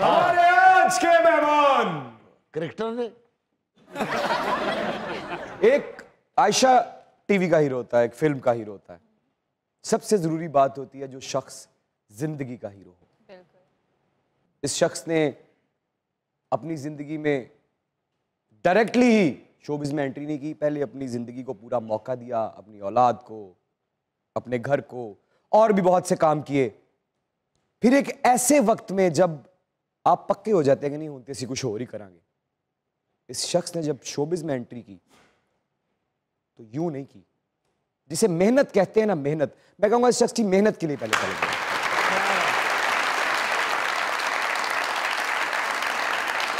हमारे आज के मेहमान क्रिकेटर ने एक आयशा टीवी का हीरो होता है, एक फिल्म का हीरो होता है। सबसे जरूरी बात होती है जो शख्स जिंदगी का हीरो हो। इस शख्स ने अपनी जिंदगी में डायरेक्टली ही शोबिज में एंट्री नहीं की, पहले अपनी जिंदगी को पूरा मौका दिया, अपनी औलाद को, अपने घर को, और भी बहुत से काम किए। फिर एक ऐसे वक्त में जब आप पक्के हो जाते हैं कि नहीं होते सी कुछ और ही करांगे, इस शख्स ने जब शोबिज में एंट्री की तो यूं नहीं की, जिसे मेहनत कहते हैं ना, मेहनत, मैं कहूंगा इस शख्स की मेहनत के लिए पहले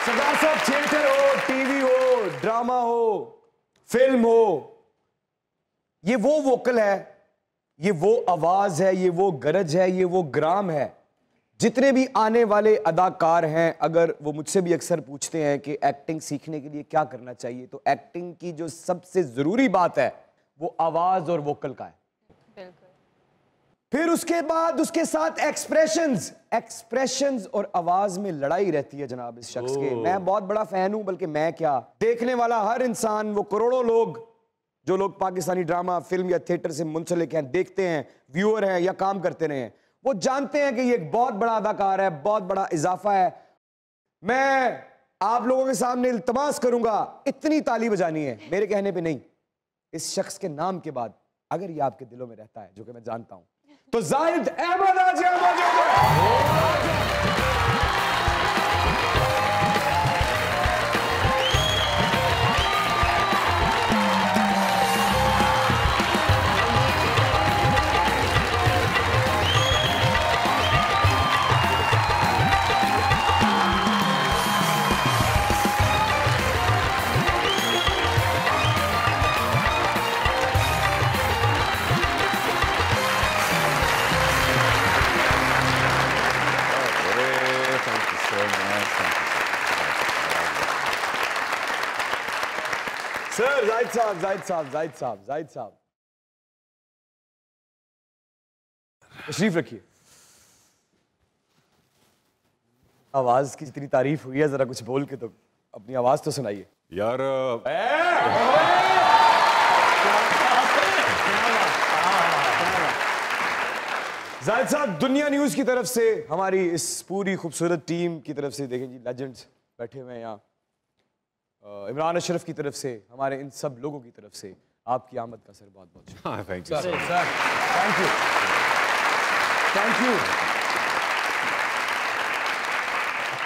सरदार साहब, थिएटर हो, टीवी हो, ड्रामा हो, फिल्म हो, ये वो वोकल है, ये वो आवाज है, ये वो गरज है, ये वो ग्राम है। जितने भी आने वाले अदाकार हैं, अगर वो मुझसे भी अक्सर पूछते हैं कि एक्टिंग सीखने के लिए क्या करना चाहिए, तो एक्टिंग की जो सबसे जरूरी बात है वो आवाज और वोकल का है। फिर उसके बाद उसके साथ एक्सप्रेशंस और आवाज में लड़ाई रहती है जनाब इस शख्स के। मैं बहुत बड़ा फैन हूं, बल्कि मैं क्या, देखने वाला हर इंसान, वो करोड़ों लोग जो लोग पाकिस्तानी ड्रामा, फिल्म या थिएटर से मुंसलिक हैं, देखते हैं, व्यूअर हैं या काम करते रहे हैं, वो जानते हैं कि ये एक बहुत बड़ा अदाकार है, बहुत बड़ा इजाफा है। मैं आप लोगों के सामने इल्तमास करूंगा, इतनी ताली बजानी है, मेरे कहने पे नहीं, इस शख्स के नाम के बाद अगर ये आपके दिलों में रहता है, जो कि मैं जानता हूं, तो जाहिद अहमद आज मौजूद है। सर, जाहिद साहब तशरीफ रखिए। आवाज की जितनी तारीफ हुई है, जरा कुछ बोल के तो अपनी आवाज तो सुनाइए यार। जाहिद साहब, दुनिया न्यूज की तरफ से, हमारी इस पूरी खूबसूरत टीम की तरफ से, देखें जी लेजेंड्स बैठे हुए हैं यहाँ, इमरान अशरफ की तरफ से, हमारे इन सब लोगों की तरफ से आपकी आमद का सर बहुत बहुत शुक्रिया। Thank you,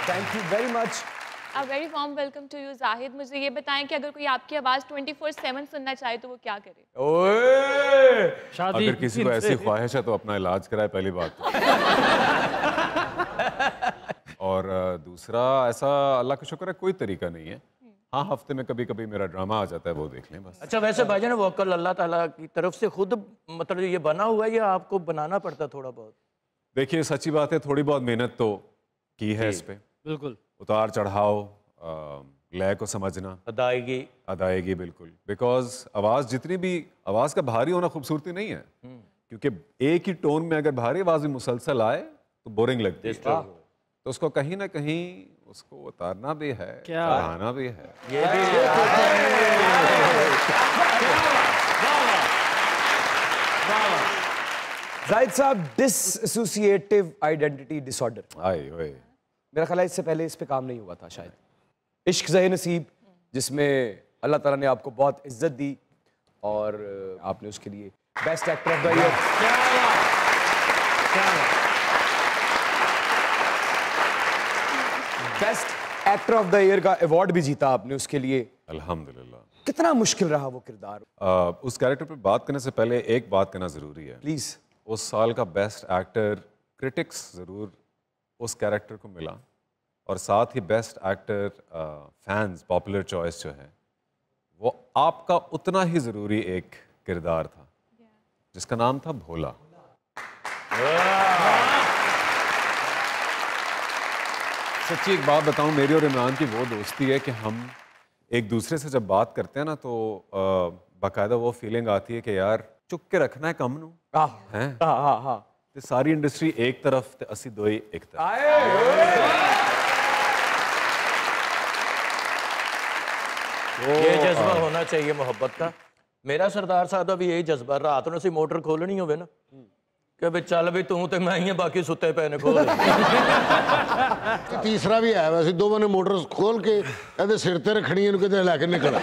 thank you very much. A very warm welcome to you, Zahid. मुझे ये बताएं कि अगर कोई आपकी आवाज़ 24/7 सुनना चाहे तो वो क्या करे? ओए, अगर किसी को ऐसी ख्वाहिश है तो अपना इलाज कराए, पहली बात। और दूसरा, ऐसा अल्लाह का शुक्र है कोई तरीका नहीं है। हाँ, हफ्ते में कभी कभी मेरा ड्रामा आ जाता है, वो देख लें बस। अच्छा, वैसे भाईजान वोकल अल्लाह ताला की तरफ से खुद मतलब ये बना हुआ है या आपको बनाना पड़ता थोड़ा बहुत? देखिए, सच्ची बात है, थोड़ी बहुत मेहनत तो की है इस पे। बिल्कुल। उतार चढ़ाव, लय को समझना, अदायगी बिल्कुल। बिकॉज आवाज़ जितनी भी, आवाज़ का भारी होना खूबसूरती नहीं है, क्योंकि एक ही टोन में अगर भारी आवाज़ में मुसलसल आए तो बोरिंग लगती है, तो उसको कहीं ना कहीं उसको उतारना भी है, चढ़ाना भी है। ये भी जाहिद साहब, डिसएसोसिएटिव आइडेंटिटी डिसऑर्डर, आए ओए, मेरा ख्याल है इससे पहले इस पे काम नहीं हुआ था शायद। इश्क ज़े नसीब, जिसमें अल्लाह ताला ने आपको बहुत इज्जत दी और आपने उसके लिए best actor of the year, best actor of the year का अवार्ड भी जीता आपने उसके लिए, अल्हम्दुलिल्लाह। कितना मुश्किल रहा वो किरदार? उस कैरेक्टर पर बात करने से पहले एक बात कहना ज़रूरी है प्लीज़। उस साल का बेस्ट एक्टर क्रिटिक्स ज़रूर उस कैरेक्टर को मिला, और साथ ही best actor fans popular choice जो है वो आपका उतना ही ज़रूरी एक किरदार था, जिसका नाम था भोला। सच्ची एक बात बताऊं, मेरी और इमरान की वो दोस्ती है कि हम एक दूसरे से जब बात करते हैं ना तो बाकायदा वो फीलिंग आती है कि यार चुप के रखना है कम नू हैं। सारी इंडस्ट्री एक तरफ ते असी दोई एक तरफ। ये जज्बा होना चाहिए मोहब्बत का। मेरा सरदार साहब का भी यही जज्बा, रात ਨੂੰ ਅਸੀਂ ਮੋਟਰ ਖੋਲਣੀ ਹੋਵੇ ਨਾ ਕਿ ਵੀ ਚੱਲ ਵੀ ਤੂੰ ਤੇ ਮੈਂ ਹੀ ਆ, ਬਾਕੀ ਸੁੱਤੇ ਪਏ ਨੇ ਖੋਲ। ਤੀਸਰਾ ਵੀ ਆਇਆ ਵੈਸੇ, ਦੋਵਾਂ ਨੇ ਮੋਟਰ ਖੋਲ ਕੇ ਇਹਦੇ ਸਿਰ ਤੇ ਰੱਖਣੀ, ਇਹਨੂੰ ਕਿਤੇ ਲੈ ਕੇ ਨਿਕਲ।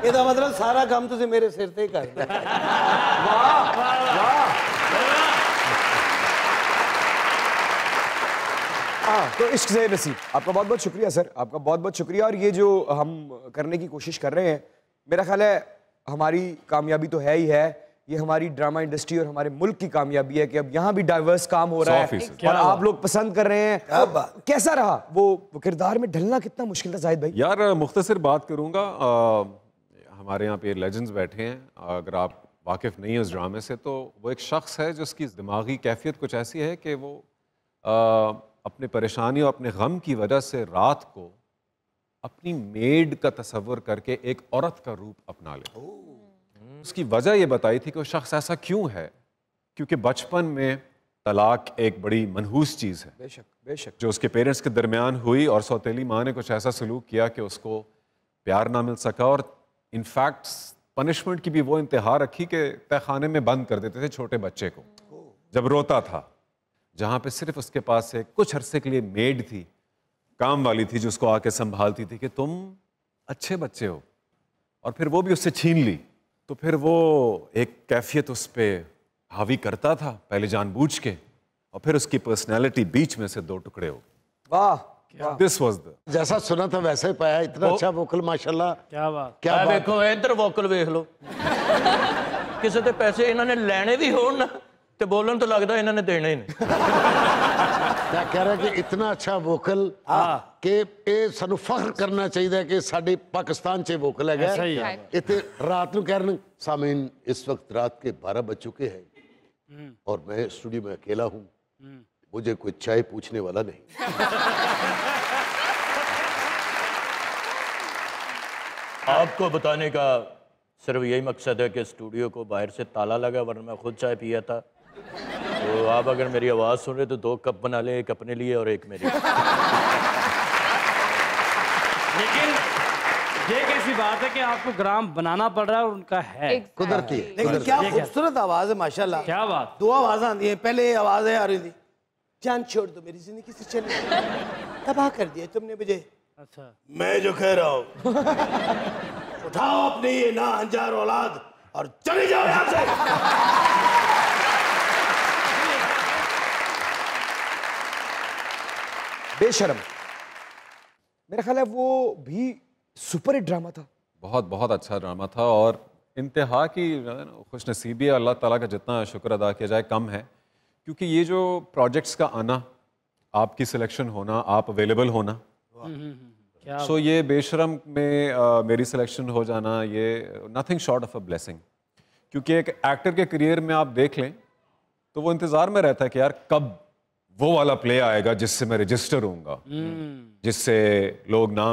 ਇਹਦਾ ਮਤਲਬ ਸਾਰਾ ਕੰਮ ਤੁਸੀਂ ਮੇਰੇ ਸਿਰ ਤੇ ਹੀ ਕਰਨਾ। ਵਾਹ ਵਾਹ। हाँ, तो इश्क से नसीब, आपका बहुत बहुत शुक्रिया सर, आपका बहुत बहुत शुक्रिया। और ये जो हम करने की कोशिश कर रहे हैं, मेरा ख्याल है हमारी कामयाबी तो है ही है, ये हमारी ड्रामा इंडस्ट्री और हमारे मुल्क की कामयाबी है कि अब यहाँ भी डाइवर्स काम हो रहा है और आप लोग पसंद कर रहे हैं। कैसा रहा वो किरदार में ढलना, कितना मुश्किल था जाहिद भाई? यार मुख्तसर बात करूँगा, हमारे यहाँ पे लेजेंड्स बैठे हैं, अगर आप वाकिफ़ नहीं हो उस ड्रामे से, तो वो एक शख्स है जिसकी दिमागी कैफियत कुछ ऐसी है कि वो अपने परेशानी और अपने गम की वजह से रात को अपनी मेड का तस्वर करके एक औरत का रूप अपना ले। उसकी वजह ये बताई थी कि वो शख्स ऐसा क्यों है, क्योंकि बचपन में तलाक एक बड़ी मनहूस चीज़ है, बेशक बेशक, जो उसके पेरेंट्स के दरमियान हुई और सौतेली माँ ने कुछ ऐसा सलूक किया कि उसको प्यार ना मिल सका, और इनफैक्ट पनिशमेंट की भी वो इंतहा रखी कि तहखाने में बंद कर देते थे छोटे बच्चे को जब रोता था, जहाँ पे सिर्फ उसके पास से कुछ अरसे के लिए मेड थी, काम वाली थी, जो उसको आके संभालती थी कि तुम अच्छे बच्चे हो, और फिर वो भी उससे छीन ली। तो फिर वो एक कैफियत उस पर हावी करता था, पहले जानबूझ के, और फिर उसकी पर्सनैलिटी बीच में से दो टुकड़े हो। वाह, दिस वाज द, जैसा सुना था वैसा ही पाया, इतना अच्छा वोकल माशाल्लाह। क्या बात, क्या बात। देखो इधर वोकल देख लो, किसी के पैसे इन्होंने लेने भी हो ना तो बोलन तो लगता इन्होंने देने ही नहीं। क्या कह रहा है कि इतना अच्छा वोकल कि ये सानू फख्र करना चाहिए कि साडे पाकिस्तान च वोकल है। इतने रात को कह रहे सामीन, इस वक्त रात के 12 बज चुके हैं और मैं स्टूडियो में अकेला हूँ, मुझे कोई चाय पूछने वाला नहीं। आपको बताने का सिर्फ यही मकसद है कि स्टूडियो को बाहर से ताला लगा, वरना मैं खुद चाय पिया था। तो आप अगर मेरी आवाज़ सुन रहे तो 2 कप बना लें, एक अपने लिए और एक मेरे लिए। लेकिन ये कैसी बात है कि आपको ग्राम बनाना पड़ रहा है और उनका है कुदरती। लेकिन क्या खूबसूरत आवाज है माशाल्लाह। क्या बात, 2 आवाज़ आती हैं। पहले आवाज है आ रही थी, जान छोड़ दो मेरी जिंदगी से चले, तबाह कर दिया तुमने मुझे। अच्छा, मैं जो कह रहा हूँ, उठाओ अपनी ये ना हंजार औलाद और चले जाओ यहाँ से। बेशरम, मेरा ख्याल है वो भी सुपर हिट ड्रामा था। बहुत बहुत अच्छा ड्रामा था, और इंतहा की खुशनसीबी है, अल्लाह ताला का जितना शुक्र अदा किया जाए कम है, क्योंकि ये जो प्रोजेक्ट्स का आना, आपकी सिलेक्शन होना, आप अवेलेबल होना, सो ये बेशरम में मेरी सिलेक्शन हो जाना, ये nothing short of a blessing. क्योंकि एक एक्टर के करियर में आप देख लें तो वो इंतज़ार में रहता है कि यार कब वो वाला प्ले आएगा जिससे मैं रजिस्टर होऊंगा, जिससे लोग नाम